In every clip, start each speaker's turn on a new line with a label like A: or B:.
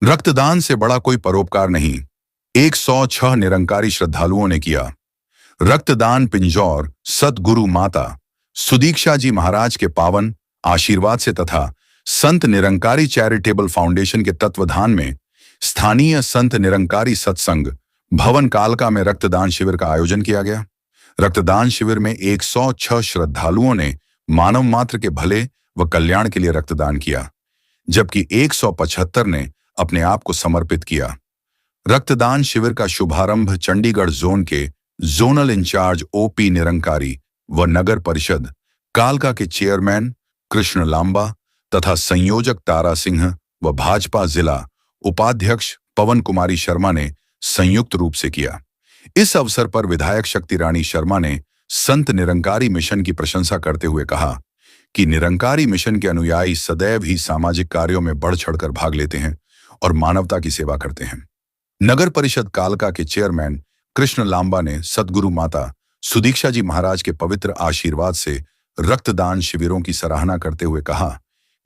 A: रक्तदान से बड़ा कोई परोपकार नहीं, 106 निरंकारी श्रद्धालुओं ने किया। रक्तदान पिंजौर सतगुरु माता सुदीक्षा जी महाराज के पावन आशीर्वाद से तथा संत निरंकारी चैरिटेबल फाउंडेशन के तत्वाधान में स्थानीय संत निरंकारी सत्संग भवन कालका में रक्तदान शिविर का आयोजन किया गया। रक्तदान शिविर में 106 श्रद्धालुओं ने मानव मात्र के भले व कल्याण के लिए रक्तदान किया, जबकि 175 ने अपने आप को समर्पित किया। रक्तदान शिविर का शुभारंभ चंडीगढ़ जोन के जोनल इंचार्ज ओपी निरंकारी व नगर परिषद कालका के चेयरमैन कृष्ण लांबा तथा संयोजक तारा सिंह व भाजपा जिला उपाध्यक्ष पवन कुमारी शर्मा ने संयुक्त रूप से किया। इस अवसर पर विधायक शक्ति रानी शर्मा ने संत निरंकारी मिशन की प्रशंसा करते हुए कहा कि निरंकारी मिशन के अनुयायी सदैव ही सामाजिक कार्यों में बढ़ चढ़कर भाग लेते हैं और मानवता की सेवा करते हैं। नगर परिषद कालका के चेयरमैन कृष्ण लांबा ने सतगुरु माता सुदीक्षा जी महाराज के पवित्र आशीर्वाद से रक्तदान शिविरों की सराहना करते हुए कहा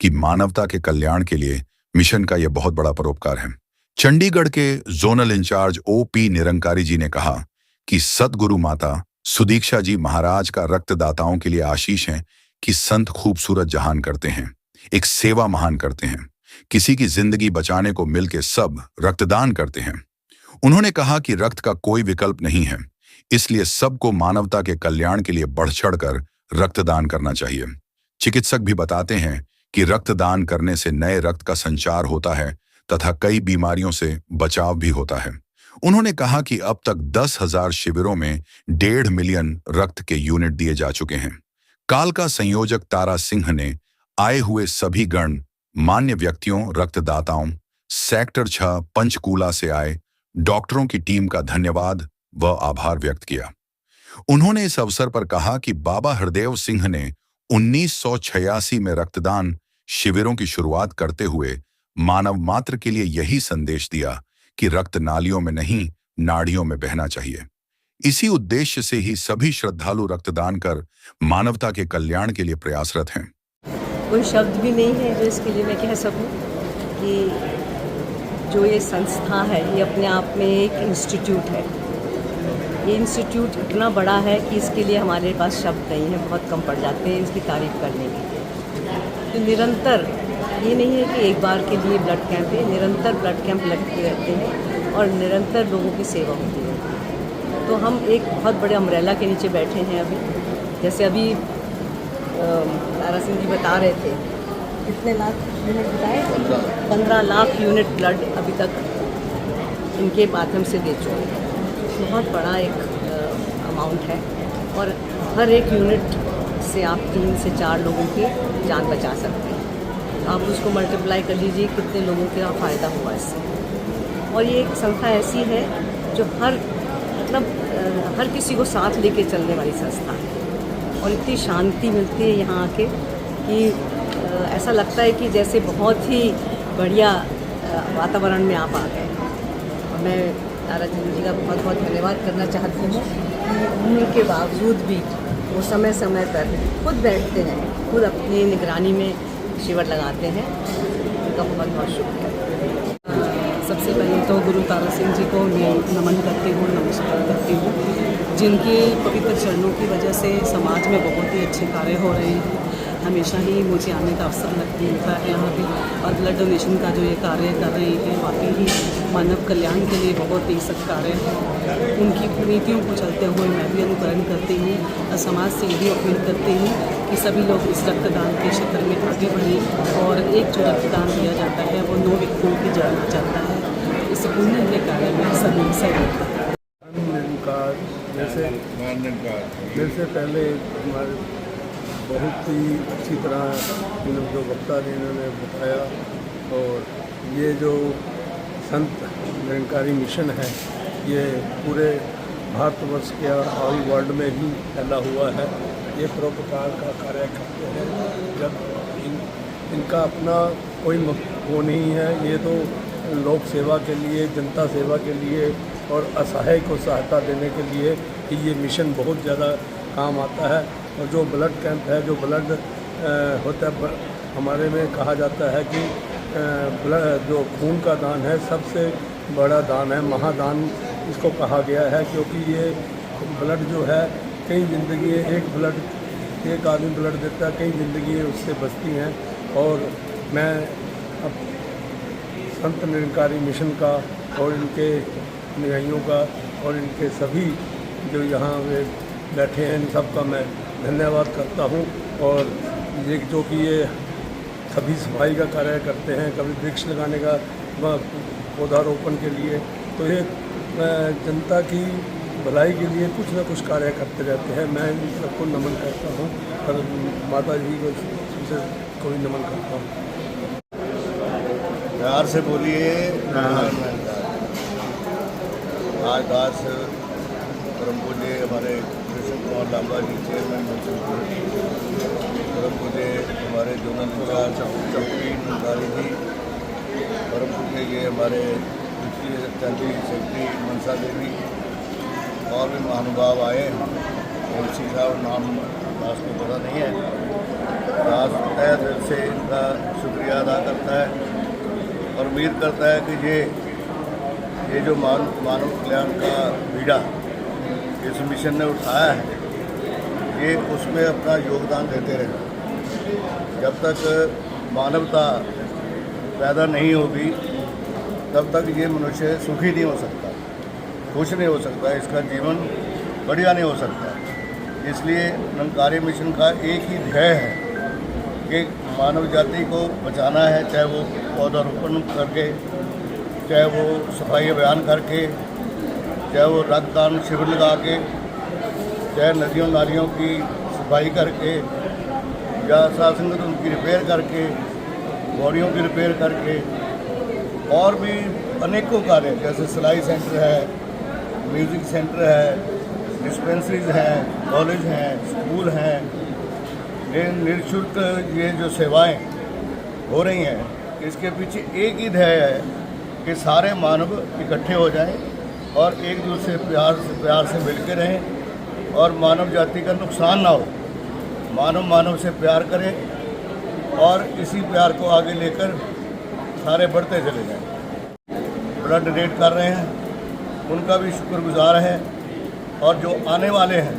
A: कि मानवता के कल्याण के लिए मिशन का यह बहुत बड़ा परोपकार है। चंडीगढ़ के जोनल इंचार्ज ओपी निरंकारी जी ने कहा कि सतगुरु माता सुदीक्षा जी महाराज का रक्तदाताओं के लिए आशीष है कि संत खूबसूरत जहान करते हैं, एक सेवा महान करते हैं, किसी की जिंदगी बचाने को मिलके सब रक्तदान करते हैं। उन्होंने कहा कि रक्त का कोई विकल्प नहीं है, इसलिए सबको मानवता के कल्याण के लिए बढ़ चढ़कर रक्तदान करना चाहिए। चिकित्सक भी बताते हैं कि रक्तदान करने से नए रक्त का संचार होता है तथा कई बीमारियों से बचाव भी होता है। उन्होंने कहा कि अब तक 10,000 शिविरों में 1.5 मिलियन रक्त के यूनिट दिए जा चुके हैं। कालका संयोजक तारा सिंह ने आए हुए सभी गण मान्य व्यक्तियों, रक्तदाताओं, सेक्टर 6 पंचकूला से आए डॉक्टरों की टीम का धन्यवाद व आभार व्यक्त किया। उन्होंने इस अवसर पर कहा कि बाबा हरदेव सिंह ने 1986 में रक्तदान शिविरों की शुरुआत करते हुए मानव मात्र के लिए यही संदेश दिया कि रक्त नालियों में नहीं, नाड़ियों में बहना चाहिए। इसी उद्देश्य से ही सभी श्रद्धालु रक्तदान कर मानवता के कल्याण के लिए प्रयासरत हैं।
B: कोई शब्द भी नहीं है जो इसके लिए मैं कह सकूं कि जो ये संस्था है ये अपने आप में एक इंस्टीट्यूट है। ये इंस्टीट्यूट इतना बड़ा है कि इसके लिए हमारे पास शब्द नहीं है, बहुत कम पड़ जाते हैं इसकी तारीफ करने के लिए। तो निरंतर ये नहीं है कि एक बार के लिए ब्लड कैंप है, निरंतर ब्लड कैंप लगते रहते हैं और निरंतर लोगों की सेवा होती है। तो हम एक बहुत बड़े अम्ब्रेला के नीचे बैठे हैं अभी। जैसे अभी तारा सिंह जी बता रहे थे कितने लाख यूनिट बताए, 15 लाख यूनिट ब्लड अभी तक इनके माध्यम से दे चुके हैं। बहुत बड़ा एक अमाउंट है और हर एक यूनिट से आप 3 से 4 लोगों की जान बचा सकते हैं। आप उसको मल्टीप्लाई कर लीजिए कितने लोगों का फ़ायदा हुआ इससे। और ये एक संस्था ऐसी है जो हर किसी को साथ लेके चलने वाली संस्था है और इतनी शांति मिलती है यहाँ आके कि ऐसा लगता है कि जैसे बहुत ही बढ़िया वातावरण में आप आ गए। और मैं तारा जी का बहुत बहुत धन्यवाद करना चाहती हूँ कि उम्र के बावजूद भी वो समय समय पर खुद बैठते हैं, खुद अपनी निगरानी में शिविर लगाते हैं। उनका बहुत बहुत शुक्रिया।
C: सबसे पहले तो गुरु तारा सिंह जी को मैं नमन करती हूँ, नमस्कार करती हूँ, जिनके पवित्र चरणों की वजह से समाज में बहुत ही अच्छे कार्य हो रहे हैं। हमेशा ही मुझे आने का अवसर मिलता है यहाँ पे और ब्लड डोनेशन का जो ये कार्य कर रहे हैं वाकई ही मानव कल्याण के लिए बहुत ही सत्कार्य है। उनकी नीतियों को चलते हुए मैं भी अनुकरण करती हूँ और समाज से यही अपील करती हूँ कि सभी लोग इस रक्तदान के क्षेत्र में आगे बढ़ें और एक जो रक्तदान दिया जाता है वो 9 व्यक्तियों की जाना जाता है। इस पुण्य कार्य में सभी सहयोग
D: जैसे पहले हमारे बहुत ही अच्छी तरह जो वक्ता ने इन्होंने बताया। और ये जो संत निरंकारी मिशन है ये पूरे भारतवर्ष के और वर्ल्ड में ही फैला हुआ है। ये परोपकार का कार्य करते हैं। जब इनका अपना कोई वो नहीं है, ये तो लोक सेवा के लिए, जनता सेवा के लिए और असहाय को सहायता देने के लिए कि ये मिशन बहुत ज़्यादा काम आता है। और जो ब्लड कैंप है, जो ब्लड होता है, हमारे में कहा जाता है कि जो खून का दान है सबसे बड़ा दान है, महादान इसको कहा गया है, क्योंकि ये ब्लड जो है कई ज़िंदगी, एक आदमी ब्लड देता है, कई ज़िंदगी उससे बचती हैं। और मैं अब संत निरंकारी मिशन का और इनके अनुयायियों का और इनके सभी जो यहाँ वे बैठे हैं इन सब का मैं धन्यवाद करता हूँ। और ये जो कि ये कभी सफाई का कार्य करते हैं, कभी वृक्ष लगाने का पौधारोपण के लिए, तो ये जनता की भलाई के लिए कुछ न कुछ कार्य करते रहते हैं। मैं इन सबको नमन करता हूँ और माता जी को भी नमन करता हूँ।
E: प्यार से बोलिए। आज दास परम पूज्य हमारे कृष्ण कुमार लांबा जी चेयरमैन परम पूज्य हमारे जोनल इंचार्ज चौकी नंदारी जी, परम पूज्य ये हमारे पिछली सेक्रेटरी मनसा देवी और भी महानुभाव आए हैं। एमसी साहब नाम दास को पता नहीं है। दास तहे दिल से इनका शुक्रिया अदा करता है और उम्मीद करता है कि ये जो मानव कल्याण का बीड़ा इस मिशन ने उठाया है, ये उसमें अपना योगदान देते रहे। जब तक मानवता पैदा नहीं होगी तब तक ये मनुष्य सुखी नहीं हो सकता, खुश नहीं हो सकता, इसका जीवन बढ़िया नहीं हो सकता। इसलिए निरंकारी मिशन का एक ही ध्येय है कि मानव जाति को बचाना है, चाहे वो पौधारोपण करके, चाहे वो सफाई अभियान करके, चाहे वो रक्तदान शिविर लगा के, चाहे नदियों नालियों की सफाई करके, या सासंगत उनकी रिपेयर करके, बॉडियों की रिपेयर करके, और भी अनेकों कार्य जैसे सिलाई सेंटर है, म्यूज़िक सेंटर है, डिस्पेंसरीज हैं, कॉलेज हैं, स्कूल हैं, ये निःशुल्क ये जो सेवाएं हो रही हैं, इसके पीछे एक ही ध्येय है कि सारे मानव इकट्ठे हो जाएं और एक दूसरे प्यार से मिल के रहें और मानव जाति का नुकसान ना हो। मानव से प्यार करें और इसी प्यार को आगे लेकर सारे बढ़ते चले जाएं। ब्लड डोनेट कर रहे हैं उनका भी शुक्रगुजार है, और जो आने वाले हैं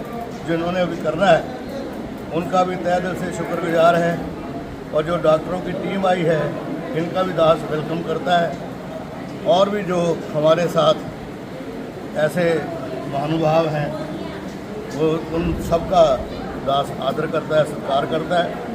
E: जिन्होंने अभी करना है उनका भी तहे दिल से शुक्रगुजार है, और जो डॉक्टरों की टीम आई है इनका भी दास वेलकम करता है। और भी जो हमारे साथ ऐसे महानुभाव हैं वो उन सब का दास आदर करता है, सत्कार करता है।